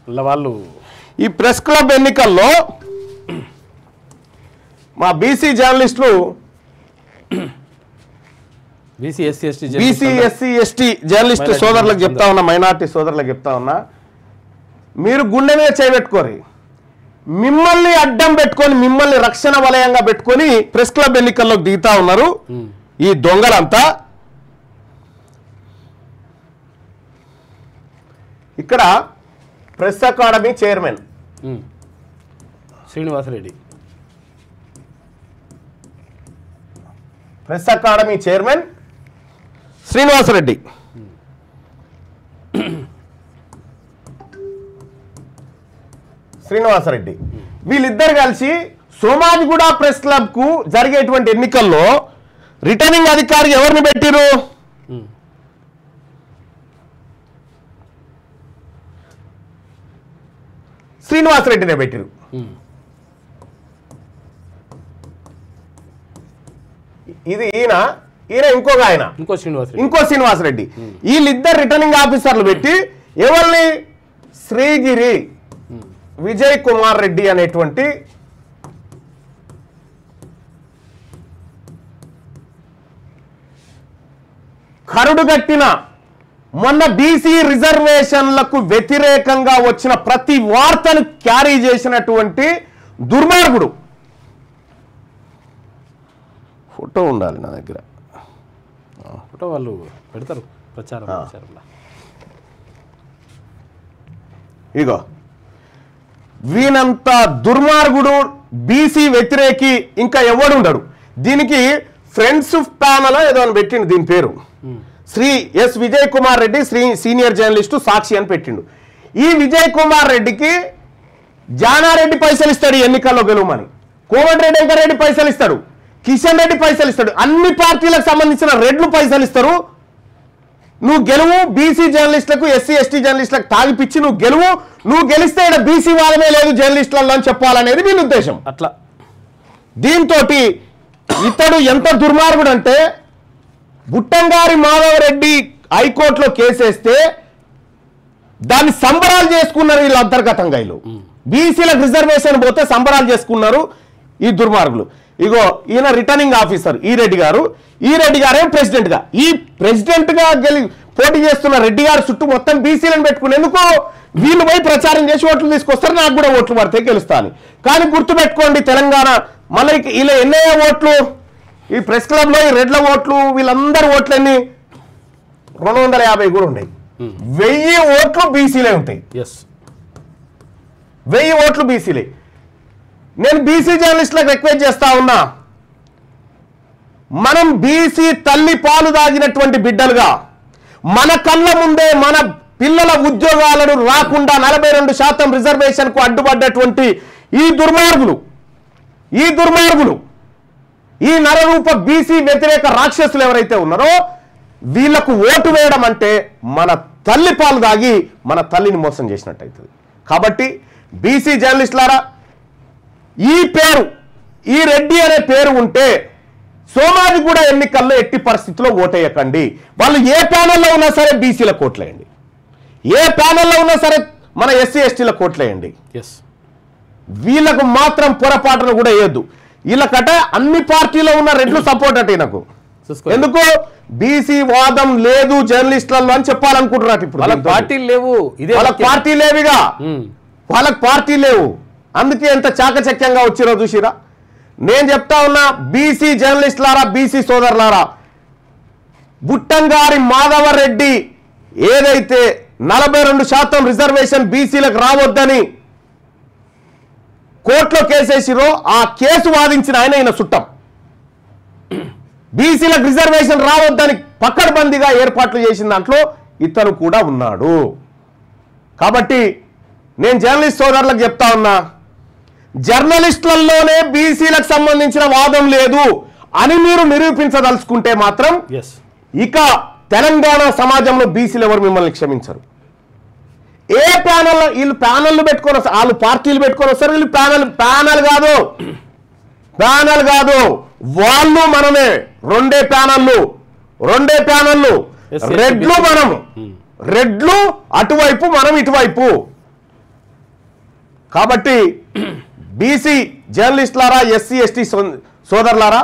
వాళ్ళు ఈ press club ఎన్నికల్లో మా బీసీ జర్నలిస్టులు బీసీ ఎస్సీ ఎస్టీ జర్నలిస్ట్ సోదరులకు చెప్తా ఉన్నా, మైనార్టీ సోదరులకు చెప్తా ఉన్నా, మీరు గుండె మీద చేయబెట్టుకోరు. మిమ్మల్ని అడ్డం పెట్టుకొని మిమ్మల్ని రక్షణ వలయంగా పెట్టుకొని ప్రెస్ క్లబ్ ఎన్నికల్లోకి దిగుతా ఉన్నారు ఈ దొంగలంతా. ఇక్కడ press academy chairman Srinivasa Reddy, press academy chairman Srinivasa Reddy, వీళ్ళిద్దరు కలిసి సోమాజిగూడ ప్రెస్ క్లబ్ కు జరిగేటువంటి ఎన్నికల్లో రిటర్నింగ్ అధికారి ఎవరిని పెట్టిరు? శ్రీనివాసరెడ్డినే పెట్టిరు. ఇది ఈయన ఇంకో శ్రీనివాసరెడ్డి. వీళ్ళిద్దరు రిటర్నింగ్ ఆఫీసర్లు పెట్టి ఎవరిని శ్రీగిరి విజయ్ కుమార్ రెడ్డి అనేటువంటి కరుడుగట్టిన మొన్న బీసీ రిజర్వేషన్లకు వ్యతిరేకంగా వచ్చిన ప్రతి వార్తను క్యారీ చేసినటువంటి దుర్మార్గుడు. ఫోటో ఉండాలి నా దగ్గర, ఫోటో వాళ్ళు పెడతారు ప్రచారంలో. ఇగో వీనంత దుర్మార్గుడు బీసీ వ్యతిరేకి ఇంకా ఎవడు ఉండడు. దీనికి ఫ్రెండ్స్ ప్యానల్ ఏదో అని పెట్టిండు, దీని పేరు Shri S Vijay Kumar Reddy, senior journalist, Sakshi అని పెట్టిండు. ఈ విజయ్ కుమార్ రెడ్డికి జానారెడ్డి పైసలు ఇస్తాడు ఎన్నికల్లో గెలువమని, కోమటిరెడ్డి వెంకరెడ్డి పైసలు ఇస్తాడు, కిషన్ రెడ్డి పైసలు ఇస్తాడు, అన్ని పార్టీలకు సంబంధించిన రెడ్లు పైసలు ఇస్తారు. నువ్వు గెలువు, బీసీ జర్నలిస్టులకు ఎస్సీ ఎస్టీ జర్నలిస్టులకు తాగిపిచ్చి నువ్వు గెలిస్తే ఇక్కడ బీసీ వాళ్ళమే లేదు జర్నలిస్టులలో అని చెప్పాలనేది వీళ్ళ ఉద్దేశం. అట్లా దీంతో ఇతడు ఎంత దుర్మార్గుడు అంటే, బుట్టంగారి మాధవరెడ్డి హైకోర్టులో కేసేస్తే దాన్ని సంబరాలు చేసుకున్నారు వీళ్ళు అంతర్గతంగా. వీళ్ళు బీసీలకు రిజర్వేషన్ పోతే సంబరాలు చేసుకున్నారు ఈ దుర్మార్గులు. ఇగో ఈయన రిటర్నింగ్ ఆఫీసర్ ఈ రెడ్డి గారే ప్రెసిడెంట్ గా, ఈ ప్రెసిడెంట్ గా పోటీ చేస్తున్న రెడ్డి గారు చుట్టూ మొత్తం బీసీలను పెట్టుకునేందుకు వీళ్ళు పోయి ప్రచారం చేసి ఓట్లు తీసుకొస్తారు, నాకు కూడా ఓట్లు పడితే గెలుస్తా అని. కానీ గుర్తుపెట్టుకోండి, తెలంగాణ మళ్ళీ ఇలా ఎన్నయ్యే ఓట్లు ఈ ప్రెస్ క్లబ్ లో ఈ రెడ్ల ఓట్లు వీళ్ళందరూ ఓట్లన్నీ 250 కూడా ఉన్నాయి. 1000 ఓట్లు బీసీలే ఉంటాయి. 1000 ఓట్లు బీసీలే. నేను బీసీ జర్నలిస్టులకు రిక్వెస్ట్ చేస్తా ఉన్నా, మనం బీసీ తల్లి పాలు దాగినటువంటి బిడ్డలుగా మన కళ్ళ ముందే మన పిల్లల ఉద్యోగాలను రాకుండా 42% రిజర్వేషన్ కు అడ్డుపడ్డటువంటి ఈ దుర్మార్గులు ఈ నరరూప బీసీ వ్యతిరేక రాక్షసులు ఎవరైతే ఉన్నారో వీళ్లకు ఓటు వేయడం అంటే మన తల్లి పాలు దాగి మన తల్లిని మోసం చేసినట్టయితుంది. కాబట్టి బీసీ జర్నలిస్టులారా, ఈ రెడ్డి అనే పేరు ఉంటే సోమాజిగూడ ఎన్నికల్లో ఎట్టి పరిస్థితుల్లో ఓటేయకండి. వాళ్ళు ఏ ప్యానెల్లో ఉన్నా సరే బీసీలకు ఓట్లేయండి, ఏ ప్యానెల్లో ఉన్నా సరే మన ఎస్సీ ఎస్టీలకు ఓట్లేయండి. వీళ్ళకు మాత్రం పొరపాటును కూడా వేయద్దు. వీళ్ళకట అన్ని పార్టీలో ఉన్న రెడ్లు సపోర్ట్ అట నాకు. ఎందుకు బీసీ వాదం లేదు జర్నలిస్టులలో అని చెప్పాలనుకుంటున్నారు. ఇప్పుడు వాళ్ళకి పార్టీలు లేవు, వాళ్ళకి పార్టీ లేవుగా, వాళ్ళకి పార్టీ లేవు. అందుకే ఎంత చాకచక్యంగా వచ్చిరో చూసిరా. నేను చెప్తా ఉన్నా, బీసీ జర్నలిస్టులారా, బీసీ సోదరులారా, బుట్టంగారి మాధవరెడ్డి ఏదైతే 42% రిజర్వేషన్ బీసీలకు రావద్దని కోర్టులో కేసేసిరో ఆ కేసు వాదించిన ఆయన చుట్టం. బీసీలకు రిజర్వేషన్ రావద్దని పక్కడబందీగా ఏర్పాట్లు చేసిన దాంట్లో ఇతను కూడా ఉన్నాడు. కాబట్టి నేను జర్నలిస్ట్ సోదరులకు చెప్తా ఉన్నా, జర్నలిస్టులలోనే బీసీలకు సంబంధించిన వాదం లేదు అని మీరు నిరూపించదలుచుకుంటే మాత్రం ఇక తెలంగాణ సమాజంలో బీసీలు ఎవరు మిమ్మల్ని క్షమించరు. ఏ ప్యానల్, వీళ్ళు ప్యానల్ పెట్టుకొని వస్తారు, వాళ్ళు పార్టీలు పెట్టుకొని వస్తారు, వీళ్ళు ప్యానల్ కాదు, వాళ్ళు మనమే. రెండే ప్యానల్లు, రెడ్లు మనము, రెడ్లు అటువైపు, మనం ఇటువైపు. కాబట్టి బీసీ జర్నలిస్టులారా, ఎస్సీ ఎస్టీ సోదరులారా,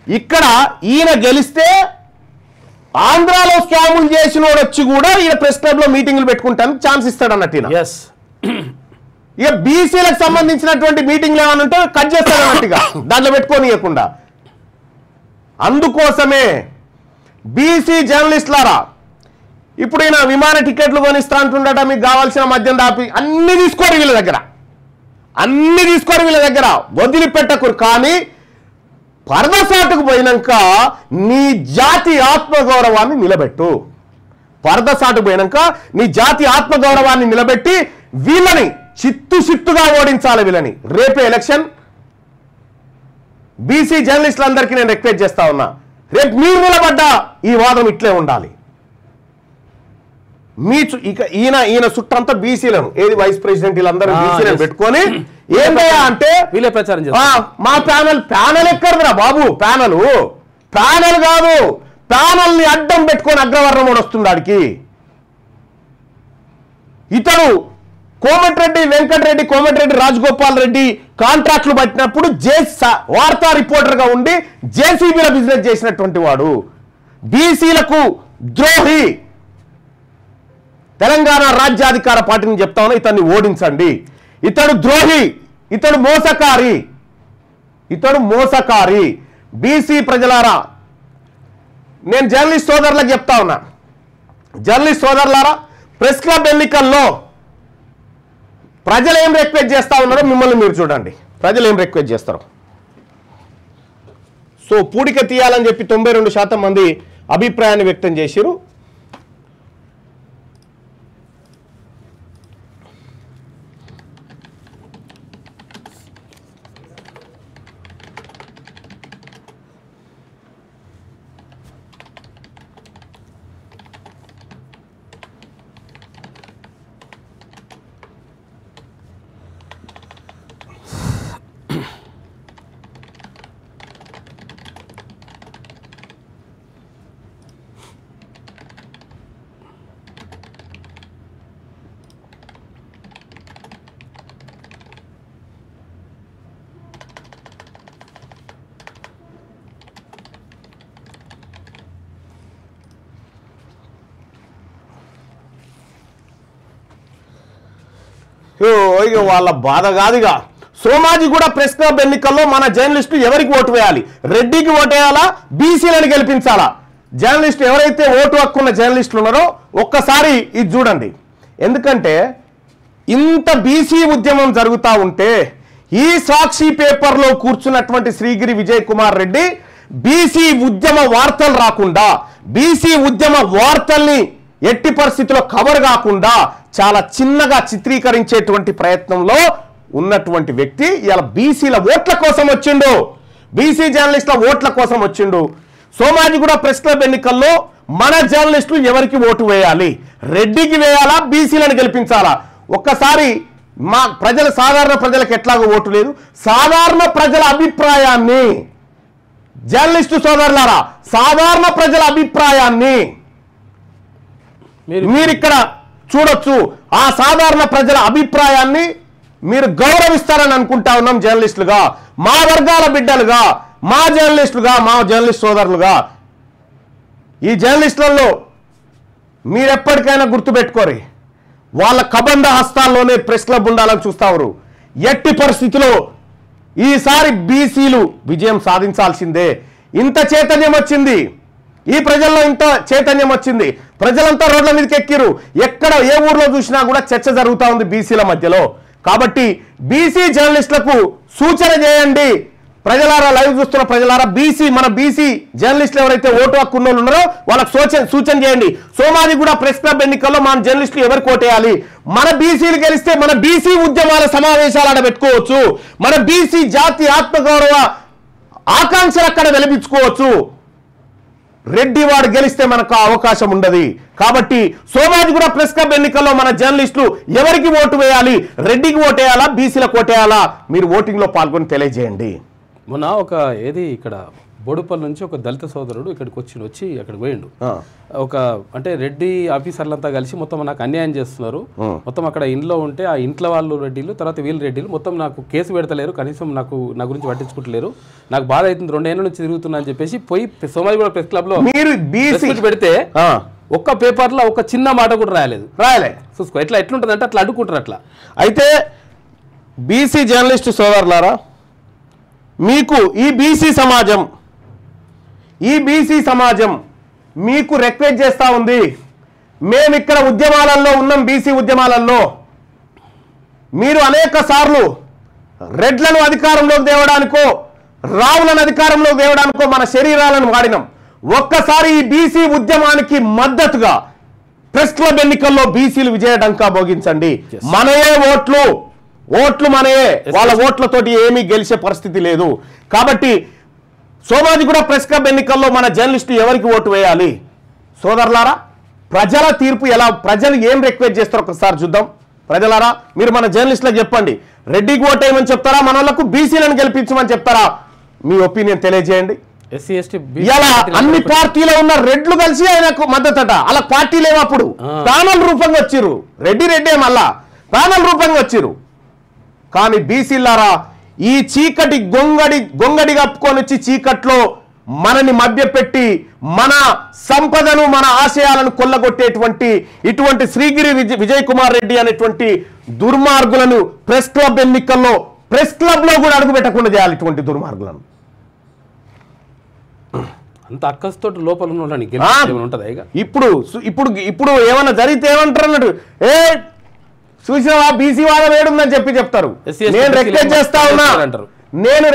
ఇక్కడ ఈయన గెలిస్తే ఆంధ్రాలో స్కాములు చేసిన వాడు వచ్చి కూడా ఈయన ప్రెస్ క్లబ్ లో మీటింగ్లు పెట్టుకుంటానికి ఛాన్స్ ఇస్తాడు అన్నట్టు. ఇక బీసీలకు సంబంధించినటువంటి మీటింగ్లు ఏమన్నా ఉంటే కట్ చేస్తాడు అన్నట్టుగా, దాంట్లో పెట్టుకోనియకుండా. అందుకోసమే బీసీ జర్నలిస్టులారా, ఇప్పుడు ఈయన విమాన టికెట్లు కొనిస్తా అంటుండట, మీకు కావాల్సిన మద్యం దాపి అన్ని తీసుకోరు వీళ్ళ దగ్గర, అన్ని తీసుకోరు వీళ్ళ దగ్గర, వదిలిపెట్టకురు. కానీ పరదసాటుకు పోయినాక నీ జాతి ఆత్మగౌరవాన్ని నిలబెట్టు. పరదసాటుకు పోయినాక నీ జాతి ఆత్మగౌరవాన్ని నిలబెట్టి వీళ్ళని చిత్తుగా ఓడించాలి. వీళ్ళని రేపే ఎలక్షన్. బీసీ జర్నలిస్టులందరికీ నేను రిక్వెస్ట్ చేస్తా ఉన్నా, రేపు మీరు నిలబడ్డ ఈ వాదం ఇట్లే ఉండాలి. మీ ఇక ఈయన చుట్టంతా బీసీలను, ఏది వైస్ ప్రెసిడెంట్ వీళ్ళందరూ బీసీలను పెట్టుకొని ఏంటయ్యా అంటే వీళ్ళే ప్రచారం చేస్తారు. మా ప్యానల్ ఎక్కడరా బాబు, ప్యానల్ కాదు, ప్యానల్ ని అడ్డం పెట్టుకొని అగ్రవర్ణం వస్తుంది ఆడికి. ఇతడు కోమటిరెడ్డి వెంకటరెడ్డి, కోమటిరెడ్డి రాజగోపాల్ రెడ్డి కాంట్రాక్ట్లు పట్టినప్పుడు వార్తా రిపోర్టర్ గా ఉండి జేసీబీల బిజినెస్ చేసినటువంటి వాడు. బీసీలకు ద్రోహి. తెలంగాణ రాజ్యాధికార పార్టీని చెప్తా ఉన్నా, ఇతన్ని ఓడించండి. ఇతడు ద్రోహి, ఇతడు మోసకారి. బీసీ ప్రజలారా, నేను జర్నలిస్ట్ సోదరులకు చెప్తా ఉన్నా, జర్నలిస్ట్ సోదరులారా, ప్రెస్ క్లబ్ ఎన్నికల్లో ప్రజలు ఏం రిక్వెస్ట్ చేస్తా ఉన్నారో మిమ్మల్ని మీరు చూడండి. ప్రజలు ఏం రిక్వెస్ట్ చేస్తారు. సో పూడిక తీయాలని చెప్పి 92% మంది అభిప్రాయాన్ని వ్యక్తం చేశారు. ఇక వాళ్ళ బాధ కాదుగా. సోమాజీ కూడా ప్రెస్ క్లబ్ ఎన్నికల్లో మన జర్నలిస్టు ఎవరికి ఓటు వేయాలి, రెడ్డికి ఓటు వేయాలా, బీసీలను గెలిపించాలా? జర్నలిస్టు ఎవరైతే ఓటు హక్కున్న జర్నలిస్టులు ఉన్నారో ఒక్కసారి ఇది చూడండి. ఎందుకంటే ఇంత బీసీ ఉద్యమం జరుగుతూ ఉంటే ఈ సాక్షి పేపర్లో కూర్చున్నటువంటి శ్రీగిరి విజయ్ కుమార్ రెడ్డి బీసీ ఉద్యమ వార్తలు రాకుండా, బీసీ ఉద్యమ వార్తల్ని ఎట్టి పరిస్థితుల్లో కవర్ కాకుండా చాలా చిన్నగా చిత్రీకరించేటువంటి ప్రయత్నంలో ఉన్నటువంటి వ్యక్తి ఇలా బీసీల ఓట్ల కోసం వచ్చిండు, బీసీ జర్నలిస్టుల ఓట్ల కోసం వచ్చిండు. సోమాజీ కూడా ప్రెస్ క్లబ్ ఎన్నికల్లో మన జర్నలిస్టులు ఎవరికి ఓటు వేయాలి, రెడ్డికి వేయాలా, బీసీలను గెలిపించాలా? ఒక్కసారి మా ప్రజల, సాధారణ ప్రజలకు ఎట్లాగో ఓటు లేదు, సాధారణ ప్రజల అభిప్రాయాన్ని, జర్నలిస్టు సోదరులారా, సాధారణ ప్రజల అభిప్రాయాన్ని మీరు ఇక్కడ చూడొచ్చు. ఆ సాధారణ ప్రజల అభిప్రాయాన్ని మీరు గౌరవిస్తారని అనుకుంటా ఉన్నాం. జర్నలిస్టులుగా, మా వర్గాల బిడ్డలుగా, మా జర్నలిస్టులుగా, మా జర్నలిస్ట్ సోదరులుగా, ఈ జర్నలిస్టులలో మీరెప్పటికైనా గుర్తుపెట్టుకోరి, వాళ్ళ కబంధ హస్తాల్లోనే ప్రెస్ క్లబ్ ఉండాలని చూస్తావు. ఎట్టి పరిస్థితిలో ఈసారి బీసీలు విజయం సాధించాల్సిందే. ఇంత చైతన్యం వచ్చింది, ఈ ప్రజల్లో ఇంత చైతన్యం వచ్చింది, ప్రజలంతా రోడ్ల మీదకి ఎక్కిరు. ఎక్కడ ఏ ఊర్లో చూసినా కూడా చర్చ జరుగుతూ ఉంది బీసీల మధ్యలో. కాబట్టి బీసీ జర్నలిస్టులకు సూచన చేయండి. ప్రజలారా, లైవ్ చూస్తున్న ప్రజలారా, మన బీసీ జర్నలిస్టులు ఎవరైతే ఓటు హక్కు ఉన్న వాళ్ళు ఉన్నారో వాళ్ళకి సూచన చేయండి. సోమాజీ కూడా ప్రెస్ క్లబ్ ఎన్నికల్లో మన జర్నలిస్టులు ఎవరికి ఓటేయాలి, మన బీసీలు గెలిస్తే మన బీసీ ఉద్యమాల సమావేశాలు ఆడ పెట్టుకోవచ్చు, మన బీసీ జాతి ఆత్మగౌరవ ఆకాంక్షలు అక్కడ వెలిపించుకోవచ్చు. రెడ్డి వాడు గెలిస్తే మనకు అవకాశం ఉండదు. కాబట్టి సోమాజీ కూడా ప్రెస్ క్లబ్ ఎన్నికల్లో మన జర్నలిస్టులు ఎవరికి ఓటు వేయాలి, రెడ్డికి ఓటేయాలా, బీసీలకు ఓటేయాలా, మీరు ఓటింగ్ లో పాల్గొని తెలియజేయండి. మొన్న ఒక ఏది ఇక్కడ బోడుపల్లి నుంచి ఒక దళిత సోదరుడు ఇక్కడికి వచ్చి అక్కడికి పోయిండు. ఒక అంటే రెడ్డి ఆఫీసర్లంతా కలిసి మొత్తం నాకు అన్యాయం చేస్తున్నారు, మొత్తం అక్కడ ఇంట్లో ఉంటే ఆ ఇంట్లో వాళ్ళు రెడ్డిలు, తర్వాత వీళ్ళు రెడ్డిలు, మొత్తం నాకు కేసు పెడతలేరు, కనీసం నా గురించి పట్టించుకుంటలేరు, నాకు బాధ అవుతుంది, 2 ఏళ్ళ నుంచి తిరుగుతున్నా అని చెప్పేసి పోయి సోమాజిగూడ ప్రెస్ క్లబ్ లో పెడితే ఒక్క పేపర్లో ఒక చిన్న మాట కూడా రాయలే. చూసుకో ఎట్లుంటుంది అంటే అట్లా అడ్డుకుంటారు. అట్లా అయితే బీసీ జర్నలిస్టు సోదరులారా, మీకు ఈ బీసీ సమాజం మీకు రిక్వెస్ట్ చేస్తూ ఉంది. మేము ఇక్కడ ఉద్యమాలలో ఉన్నాం, బీసీ ఉద్యమాలలో మీరు అనేక సార్లు రెడ్లను అధికారంలోకి తేవడానికో రావులను అధికారంలోకి తేవడానికో మన శరీరాలను వాడినాం. ఒక్కసారి ఈ బీసీ ఉద్యమానికి మద్దతుగా ప్రెస్ క్లబ్ ఎన్నికల్లో బీసీలు విజయడంకా భోగించండి. మనయే ఓట్లు మనయే, వాళ్ళ ఓట్లతోటి ఏమీ గెలిచే పరిస్థితి లేదు. కాబట్టి సోమాజిగూడ ప్రెస్ క్లబ్ ఎన్నికల్లో మన జర్నలిస్టు ఎవరికి ఓటు వేయాలి? సోదరులారా, ప్రజల తీర్పు ప్రజలు ఏం రిక్వెస్ట్ చేస్తారో ఒకసారి చూద్దాం. ప్రజలారా, మీరు మన జర్నలిస్టులకు చెప్పండి, రెడ్డికి ఓటు వేయమని చెప్తారా, మన వాళ్ళకు బీసీలను గెలిపించమని చెప్తారా? మీ ఒపీనియన్ తెలియజేయండి. ఇలా అన్ని పార్టీలో ఉన్న రెడ్లు కలిసి ఆయనకు మద్దతట. అలా పార్టీలు ఏమప్పుడు ప్యానల్ రూపంగా వచ్చిర్రు, రెడ్డి మళ్ళా ప్యానల్ రూపంగా వచ్చిర్రు. కానీ బీసీలారా, ఈ చీకటి గొంగడి కప్పుకొని వచ్చి చీకట్లో మనని మభ్యపెట్టి మన సంపదను మన ఆశయాలను కొల్లగొట్టేటువంటి ఇటువంటి శ్రీగిరి విజయ్ కుమార్ రెడ్డి అనేటువంటి దుర్మార్గులను ప్రెస్ క్లబ్ ఎన్నికల్లో ప్రెస్ క్లబ్ లో కూడా అడుగు పెట్టకుండా చేయాలి. ఇటువంటి దుర్మార్గులను అంత అక్కస్తో లోపల ఉంటది. ఇప్పుడు ఏమన్నా జరిగితే ఏమంటారు అన్నట్టు, చూసినావా బీసీ వాదం ఏడుందని చెప్తారు. నేను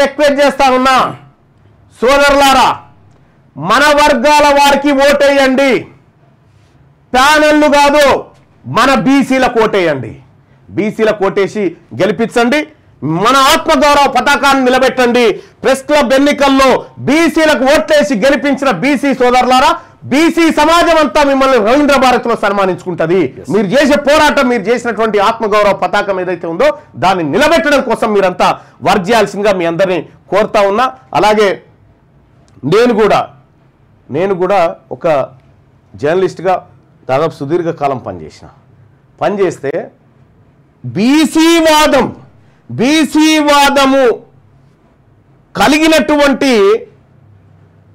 రిక్వెస్ట్ చేస్తా ఉన్నా సోదరులారా, మన వర్గాల వారికి ఓటేయండి, ప్యానెల్లు కాదు, మన బీసీలకు ఓటేయండి. బీసీలకు ఓటేసి గెలిపించండి, మన ఆత్మగౌరవ పతాకాన్ని నిలబెట్టండి. ప్రెస్ క్లబ్ ఎన్నికల్లో బీసీలకు ఓట్లేసి గెలిపించిన బీసీ సోదరులారా, బీసీ సమాజం అంతా మిమ్మల్ని రవీంద్ర భారత్ లో సన్మానించుకుంటది. మీరు చేసే పోరాటం, మీరు చేసినటువంటి ఆత్మగౌరవ పతాకం ఏదైతే ఉందో దాన్ని నిలబెట్టడం కోసం మీరంతా వర్క్ చేయాల్సిందిగా మీ అందరినీ కోరుతా ఉన్నా. అలాగే నేను కూడా ఒక జర్నలిస్ట్గా దాదాపు సుదీర్ఘకాలం పనిచేస్తే బీసీ వాదము కలిగినటువంటి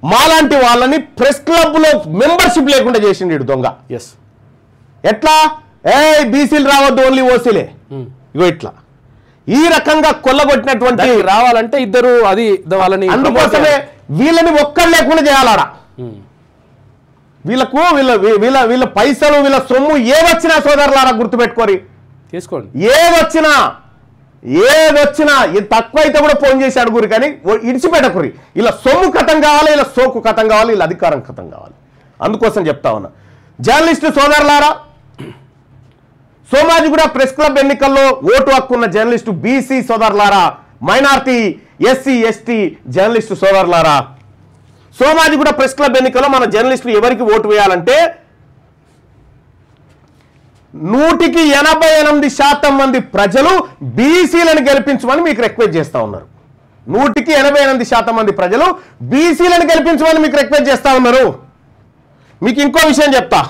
మాలాంటి వాళ్ళని ప్రెస్ క్లబ్ లో మెంబర్షిప్ లేకుండా చేసిండు దొంగ. ఎట్లా బీసీలు రావద్దు, ఓన్లీ ఓసీలే, ఇగో ఇట్లా ఈ రకంగా కొల్లగొట్టినటువంటి రావాలంటే ఇద్దరు అది వాళ్ళని, అందుకోసమే వీళ్ళని ఒక్కరు లేకుండా చేయాలరా. వీళ్ళ పైసలు వీళ్ళ సొమ్ము ఏదొచ్చినా సోదరులారా గుర్తుపెట్టుకోరి, తీసుకోండి. ఏదొచ్చినా తక్కువ అయితే కూడా ఫోన్ చేసి అడుగురు, కానీ ఇడిచిపెట్టకురి. ఇలా సొమ్ము కథం కావాలి, ఇలా సోకు కథం కావాలి, ఇలా అధికారం కథం కావాలి. అందుకోసం చెప్తా ఉన్నా జర్నలిస్టు సోదరులారా, సోమాజిగూడ ప్రెస్ క్లబ్ ఎన్నికల్లో ఓటు హక్కున్న జర్నలిస్టు బీసీ సోదరులారా, మైనార్టీ ఎస్సీ ఎస్టీ జర్నలిస్టు సోదరులారా, సోమాజిగూడ ప్రెస్ క్లబ్ ఎన్నికల్లో మన జర్నలిస్టులు ఎవరికి ఓటు వేయాలంటే 188% మంది ప్రజలు బీసీలను గెలిపించమని మీకు రిక్వెస్ట్ చేస్తా ఉన్నారు. 188% మంది ప్రజలు బీసీలను గెలిపించమని మీకు రిక్వెస్ట్ చేస్తా ఉన్నారు. మీకు ఇంకో విషయం చెప్తా.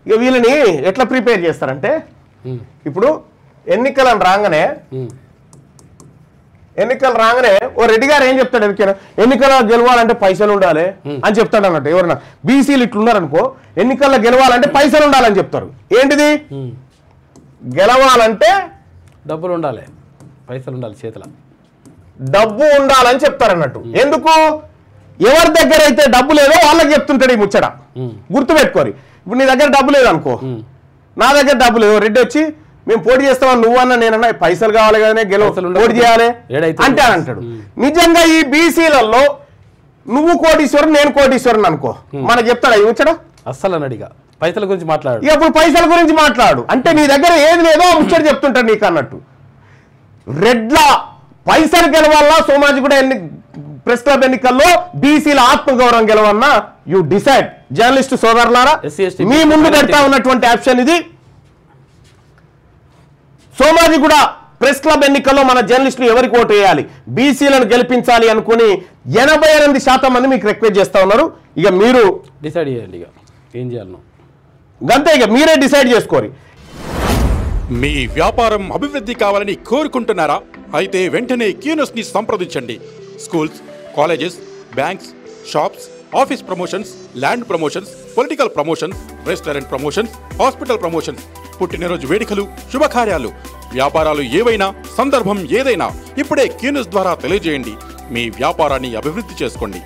ఇక వీళ్ళని ఎట్లా ప్రిపేర్ చేస్తారంటే, ఇప్పుడు ఎన్నికలు రాగానే ఓ రెడ్డి గారు ఏం చెప్తాడు, ఎన్నికల్లో గెలవాలంటే పైసలు ఉండాలి అని చెప్తాడు అన్నట్టు. ఎవరన్నా బీసీలు ఇట్లున్నారనుకో, ఎన్నికల్లో గెలవాలంటే పైసలు ఉండాలని చెప్తారు. ఏంటిది? గెలవాలంటే డబ్బులు ఉండాలి, పైసలు ఉండాలి, చేతుల డబ్బు ఉండాలని చెప్తారు అన్నట్టు. ఎందుకు? ఎవరి దగ్గర అయితే డబ్బు లేదో వాళ్ళకి చెప్తుంటాడు ఈ ముచ్చట. గుర్తుపెట్టుకోరి. ఇప్పుడు నీ దగ్గర డబ్బు లేదనుకో, నా దగ్గర డబ్బు లేదు, రెడ్డి వచ్చి మేము పోటీ చేస్తామని నువ్వన్నా నేనన్నా పైసలు కావాలి కదనే పోటీ చేయాలి అంటే అని అంటాడు. నిజంగా ఈ బీసీలలో నువ్వు కోటీశ్వరుడు నేను కోటీశ్వరుని అనుకో, మనకు చెప్తాడా ఈ ముచ్చట? అస్సలు అడిగా పైసల గురించి మాట్లాడు. ఇప్పుడు పైసల గురించి మాట్లాడు అంటే నీ దగ్గర ఏది లేదో ముచ్చట చెప్తుంటాడు నీకు అన్నట్టు. రెడ్ల పైసలు గెలవాలన్నా సోమాజిగూడ ప్రెస్ క్లబ్ ఎన్నికల్లో బీసీల ఆత్మగౌరవం గెలవన్నా యు డిసైడ్. జర్నలిస్టు సోదరులారా, మీ ముందు పెడతా ఉన్నటువంటి ఆప్షన్ ఇది. సోమాజిగూడ ప్రెస్ క్లబ్ ఎన్నికల్లో మన జర్నలిస్టులు ఎవరికి ఓటు వేయాలి, బీసీలను గెలిపించాలి అనుకుని 88% మంది మీకు రిక్వెస్ట్ చేస్తా ఉన్నారు. ఇక మీరు డిసైడ్ చేయండి, ఇక ఏం చేయాలనో గంతే, ఇక మీరే డిసైడ్ చేసుకోరు. మీ వ్యాపారం అభివృద్ధి కావాలని కోరుకుంటున్నారా? అయితే వెంటనే క్యూన్యూస్ని సంప్రదించండి. Schools, colleges, banks, shops, office promotions, land promotions, political promotions, restaurant promotions, hospital promotions, పుట్టినరోజు వేడుకలు, శుభకార్యాలు, వ్యాపారాలు ఏవైనా, సందర్భం ఏదైనా ఇప్పుడే క్యూన్యూస్ ద్వారా తెలియజేయండి. మీ వ్యాపారాన్ని అభివృద్ధి చేసుకోండి.